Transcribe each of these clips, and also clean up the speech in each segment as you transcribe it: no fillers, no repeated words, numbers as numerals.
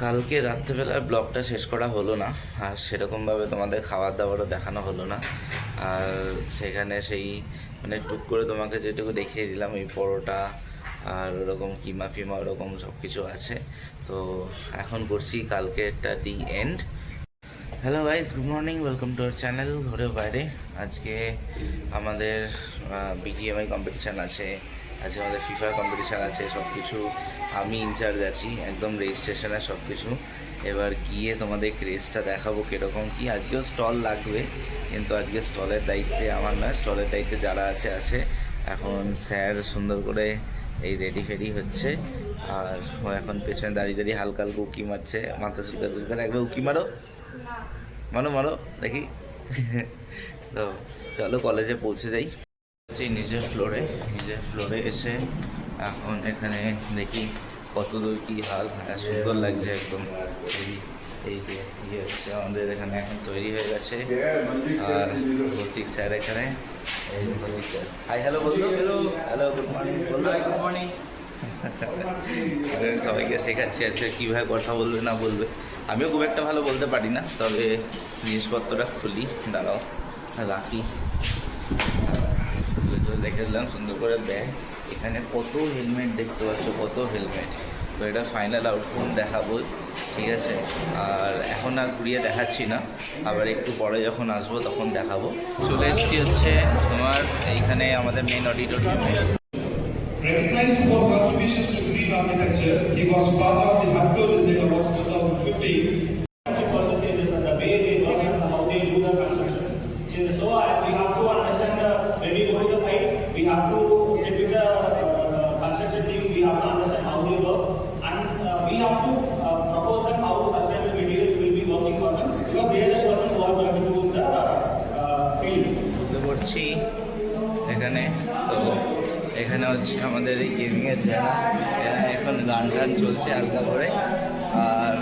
কালকে রাত্রেবেলার ব্লগটা শেষ করা হলো না, আর সেরকমভাবে তোমাদের খাবার দাবারও দেখানো হলো না। আর সেখানে সেই মানে টুক করে তোমাকে যেটুকু দেখিয়ে দিলাম, এই পরোটা আর ওরকম কিমা ফিমা ওরকম সব কিছু আছে। তো এখন করছি কালকে একটা the end. Hello guys, good morning, welcome to our channel ঘরের বাইরে। আজকে আমাদের বিজিএমআই কম্পিটিশান আছে, আজকে আমাদের ফিফা কম্পিটিশান আছে, সব কিছু আমি ইনচার্জ আছি, একদম রেজিস্ট্রেশনের সব কিছু। এবার গিয়ে তোমাদের রেসটা দেখাবো কীরকম কী। আজকেও স্টল লাগবে, কিন্তু আজকে স্টলের দায়িত্বে আমার না, স্টলের দায়িত্বে যারা আছে। এখন স্যার সুন্দর করে এই রেডি ফেডি হচ্ছে, আর ও এখন পেছনে দাঁড়িয়ে হালকা হালকা উকি মারছে, মাথা চুলকা একবার উকি মারো, মারো দেখি। তো চলো কলেজে পৌঁছে যাই। নিজের ফ্লোরে এসে এখন এখানে দেখি কত দূর কী হাল। সুন্দর লাগছে একদম। এই যে ইয়ে হচ্ছে আমাদের এখানে এখন তৈরি হয়ে গেছে। আর কৌশিক স্যার এখানে, এই কৌশিক স্যার হাই হ্যালো বলতো, হ্যালো গুড মর্নিং বলতো, গুড মর্নিং। সবাইকে শেখাচ্ছি আজকে কীভাবে কথা বলবে না বলবে। আমিও খুব একটা ভালো বলতে পারি না, তবে জিনিসপত্রটা খুলি, দাঁড়াও রাখি। দেখে দিলাম সুন্দর করে ব্যাগ, এখানে কত হেলমেট দেখতে পাচ্ছ, কত হেলমেট। তো এটা ফাইনাল আউটকাম দেখাবো, ঠিক আছে। আর এখন আর ঘুরিয়ে দেখাচ্ছি না, আবার একটু পরে যখন আসবো তখন দেখাবো। চলে এসেছি হচ্ছে তোমার এইখানে আমাদের মেন অডিটোরিয়ামে। Recognized for contributions to Greek architecture, he was part of the HUBCO Design Awards 2015. Percentages and the way they work and how they do the construction. So we have to understand when we go to the site, we have to sit with the construction team. We have to understand how they work, and we have to propose them how sustainable materials will be working for them, because they are the person who are going to do the field. বুঝতে পারছি এখানে। তো এখানে হচ্ছে আমাদের এই গেমিংয়ের জায়গা, এখানে এখন গান চলছে হালকা করে, আর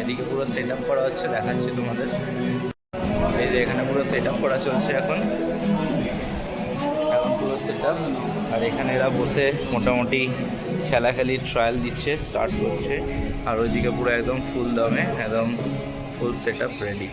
এদিকে পুরো সেট আপ করা হচ্ছে, দেখাচ্ছি তোমাদের। এই যে এখানে পুরো সেট আপ করা চলছে এখন পুরো সেট আপ। আর এখানে এরা বসে মোটামুটি খেলাখেলি ট্রায়াল দিচ্ছে, স্টার্ট করছে। আর ওইদিকে পুরো একদম ফুল দমে, একদম ফুল সেট আপ রেডি।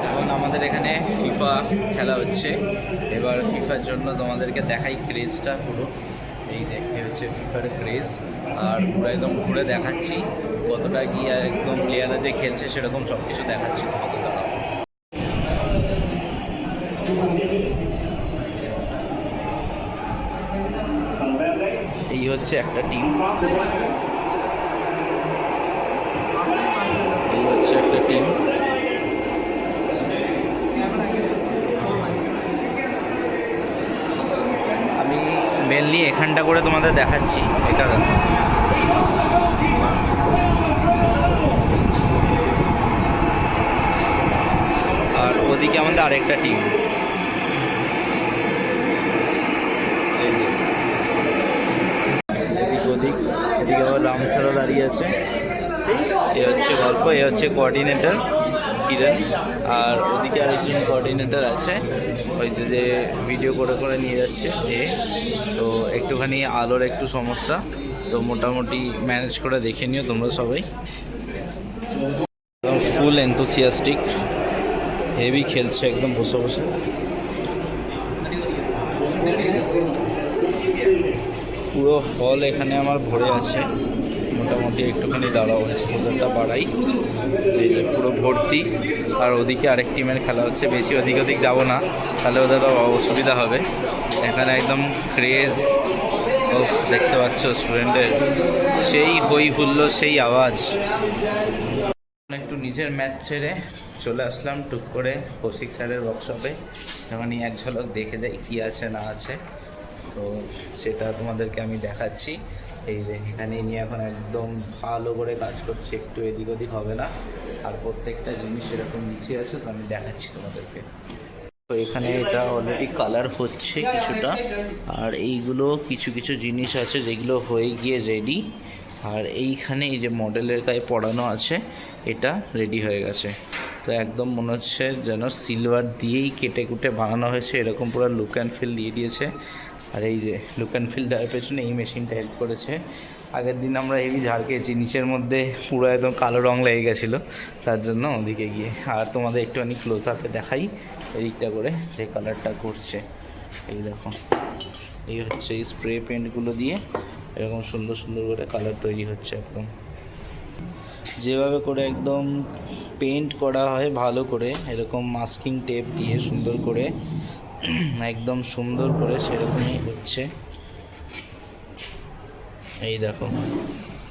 এখন আমাদের এখানে ফিফা খেলা হচ্ছে। এবার ফিফার জন্য তোমাদেরকে দেখাই ক্রেজটা পুরো। এই দেখে হচ্ছে ফিফার ক্রেজ, আর পুরো একদম ঘুরে দেখাচ্ছি কতটা গিয়ে একদম প্লেয়াররা যে খেলছে সেরকম সব কিছু দেখাচ্ছি তোমাদের দ্বারা। এই হচ্ছে একটা টিম, এই হচ্ছে একটা টিম। আমি মেনলি এখানটা করে তোমাদের দেখাচ্ছি, এটা দেখো। আর ওদিকে আমাদের আরেকটা টিম, এদিক ওদিক, এদিকে আবার রামসারও দাঁড়িয়ে আছে। এ হচ্ছে গল্প, এ হচ্ছে কোঅর্ডিনেটর কিরণ, আর ওদিকে আরেকজন কোঅর্ডিনেটর আছে, ওই যে ভিডিও করে করে নিয়ে যাচ্ছে এ। তো একটুখানি আলোর একটু সমস্যা, তো মোটামুটি ম্যানেজ করে দেখে নিও তোমরা সবাই। একদম ফুল এনথুসিয়াস্টিক, হেভি খেলছে একদম বসে বসে। পুরো হল এখানে আমার ভরে আছে মোটামুটি। একটুখানি দাঁড়াও, এক্সপোজারটা বাড়াই। এই যে পুরো ভর্তি। আর ওদিকে আরেক টিমের খেলা হচ্ছে, বেশি ওদিক ওদিক যাবো না, তাহলে ওদের অসুবিধা হবে। এখানে একদম ক্রেজ, ও দেখতে পাচ্ছ স্টুডেন্টের সেই হই হুল্লো, সেই আওয়াজ। একটু নিজের ম্যাচ ছেড়ে চলে আসলাম টুক করে কৌশিক স্যারের ওয়ার্কশপে, যখন এক ঝলক দেখে দেয় কী আছে না আছে, তো সেটা তোমাদেরকে আমি দেখাচ্ছি। এই যে এখানে নিয়ে এখন একদম ভালো করে কাজ করছে, একটু এদিক ওদিক হবে না। আর প্রত্যেকটা জিনিস এরকম নিচে আছে, তো আমি দেখাচ্ছি তোমাদেরকে। তো এখানে এটা অলরেডি কালার হচ্ছে কিছুটা, আর এইগুলো কিছু কিছু জিনিস আছে যেগুলো হয়ে গিয়ে রেডি। আর এইখানে এই যে মডেলের গায়ে পড়ানো আছে, এটা রেডি হয়ে গেছে। তো একদম মনে হচ্ছে যেন সিলভার দিয়েই কেটে কুটে বানানো হয়েছে, এরকম পুরো লুক অ্যান্ড ফিল দিয়ে দিয়েছে। আর এই যে লুক অ্যান্ড ফিল দেওয়ার পেছনে এই মেশিনটা হেল্প করেছে। আগের দিন আমরা হেভি ঝাড় খেয়েছি, নিচের মধ্যে পুরো একদম কালো রং লেগে গেছিলো, তার জন্য ওদিকে গিয়ে। আর তোমাদের একটুখানি ক্লোজ আপে দেখাই এদিকটা করে যে কালারটা করছে। এই দেখো, এই হচ্ছে এই স্প্রে পেন্টগুলো দিয়ে এরকম সুন্দর সুন্দর করে কালার তৈরি হচ্ছে। একদম যেভাবে করে একদম পেন্ট করা হয় ভালো করে, এরকম মাস্কিং টেপ দিয়ে সুন্দর করে একদম সুন্দর করে সেরকমই হচ্ছে। এই দেখো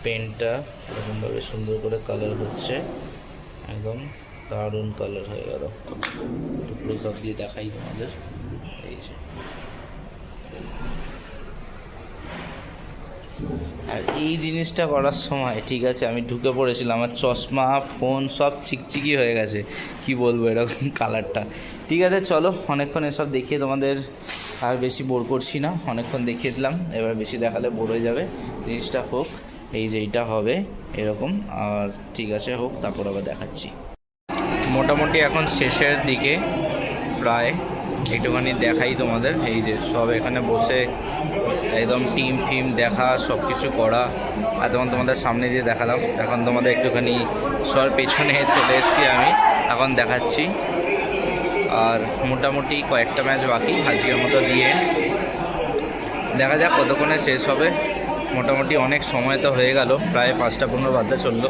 পেন্টটা এরকমভাবে সুন্দর করে কালার হচ্ছে, একদম দারুণ কালার হয়ে গেল। একটু ক্লোজ আপ দিয়ে দেখাই তোমাদের। এই যে, আর এই জিনিসটা করার সময় ঠিক আছে আমি ঢুকে পড়েছিলাম, আমার চশমা ফোন সব চিকচিকি হয়ে গেছে, কি বলবো এরকম কালারটা। ঠিক আছে চলো, অনেকক্ষণ এসব দেখিয়ে তোমাদের আর বেশি বোর করছি না, অনেকক্ষণ দেখিয়ে দিলাম, এবার বেশি দেখালে বোর হয়ে যাবে। জিনিসটা হোক, এই যে এইটা হবে এরকম, আর ঠিক আছে হোক, তারপর আবার দেখাচ্ছি। মোটামুটি এখন শেষের দিকে প্রায়, একটুখানি দেখাই তোমাদের। এই যে সব এখানে বসে একদম টিম ফিম দেখা, সব কিছু করা, আর তখন তোমাদের সামনে দিয়ে দেখালাম। এখন তোমাদের একটুখানি সবার পেছনে চলে এসেছি আমি, এখন দেখাচ্ছি। আর মোটামুটি কয়েকটা ম্যাচ বাকি আজকের মতো দিয়ে, দেখা যাক কতক্ষণে শেষ হবে। মোটামুটি অনেক সময় তো হয়ে গেল, প্রায় 5টা 15 বাজতে চললো।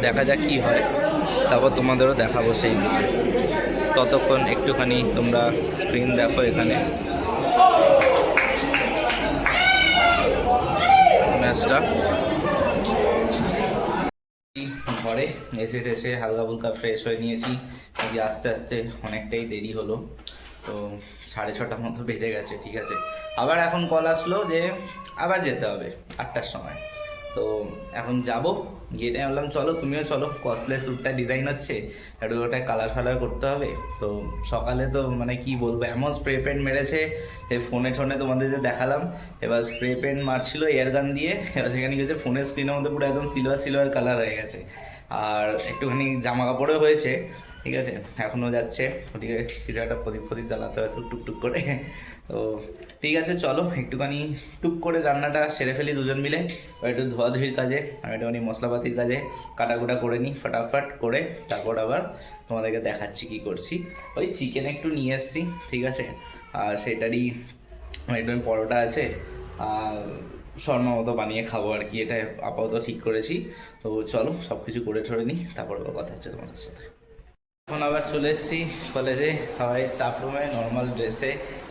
দেখা যাক কী হয়, তারপর তোমাদেরও দেখাবো সেই দিকে। ততক্ষণ একটুখানি তোমরা স্ক্রিন দেখো এখানে ম্যাচটা। ঘরে এসে টেসে হালকা ফুলকা ফ্রেশ হয়ে নিয়েছি, আজকে আস্তে আস্তে অনেকটাই দেরি হলো, তো 6:30 মতো বেজে গেছে। ঠিক আছে, আবার এখন কল আসলো যে আবার যেতে হবে 8টার সময়, তো এখন যাব। গিয়ে বললাম চলো তুমিও চলো, কসপ্লে স্যুটটা ডিজাইন হচ্ছে, একটু ওটায় কালার ফালার করতে হবে। তো সকালে তো মানে কি বলবো, এমন স্প্রে পেন্ট মেরেছে, এই ফোনে টোনে তোমাদের যে দেখালাম, এবার স্প্রে পেন্ট মারছিল এয়ার গান দিয়ে, এবার সেখানে গেছে ফোনের স্ক্রিনের মধ্যে পুরো একদম সিলভার সিলভার কালার হয়ে গেছে। আর একটুখানি জামা কাপড়ও হয়েছে, ঠিক আছে, এখনও যাচ্ছে ওদিকে কিছু একটা প্রদীপ ফদীপ জ্বালাতে হয়তো টুকটুক করে। তো ঠিক আছে চলো, একটুখানি টুক করে রান্নাটা সেরে ফেলি দুজন মিলে, একটু ধোয়াধুয়ির কাজে, আমি একটুখানি মশলাপাতির কাজে কাটাকুটা করে নিই ফটাফট করে, তারপর আবার তোমাদেরকে দেখাচ্ছি কি করছি। ওই চিকেন একটু নিয়ে এসেছি, ঠিক আছে, আর সেটারই একটু পরোটা আছে, আর শর্মা মতো বানিয়ে খাবো আর কি, এটা আপাতত ঠিক করেছি। তো চলো সব কিছু করে ঠরে নিই, তারপর কথা হচ্ছে তোমাদের সাথে। এখন আবার চলে এসেছি কলেজে, সবাই স্টাফ রুমে নর্মাল ড্রেসে,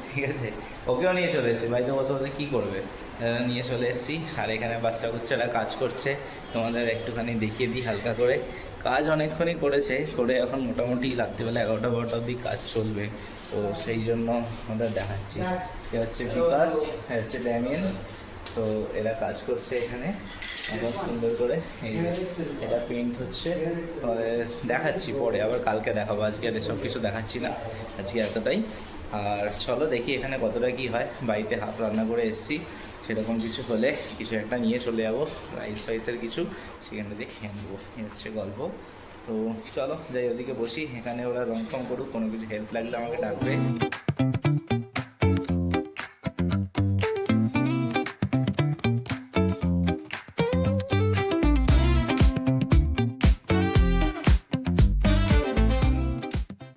ঠিক আছে। ওকেও নিয়ে চলে এসেছি, বাড়িতে বসে বসে কী করবে, নিয়ে চলে এসেছি। আর এখানে বাচ্চা কুচ্চারা কাজ করছে, তোমাদের একটুখানি দেখিয়ে দিই হালকা করে। কাজ অনেকক্ষণই করেছে, করে এখন মোটামুটি রাত্রিবেলা 11টা-12টা অবধি কাজ চলবে, তো সেই জন্য আমাদের দেখাচ্ছি। এ হচ্ছে বিকাশ, এ হচ্ছে ড্যামিয়েন, তো এরা কাজ করছে এখানে এখন সুন্দর করে। এই এটা পেইন্ট হচ্ছে, দেখাচ্ছি পরে, আবার কালকে দেখাবো, আজকে আর এসব কিছু দেখাচ্ছি না, আজকে এতটাই। আর চলো দেখি এখানে কতটা কি হয়। বাড়িতে হাফ রান্না করে এসেছি, সেরকম কিছু হলে কিছু একটা নিয়ে চলে যাবো, রাইস ফাইসের কিছু, সেখানে দিয়ে খেয়ে নেবো, এই হচ্ছে গল্প। তো চলো যাই ওদিকে বসি, এখানে ওরা রং ফং করুক, কোনো কিছু হেল্প লাগলে আমাকে ডাকবে।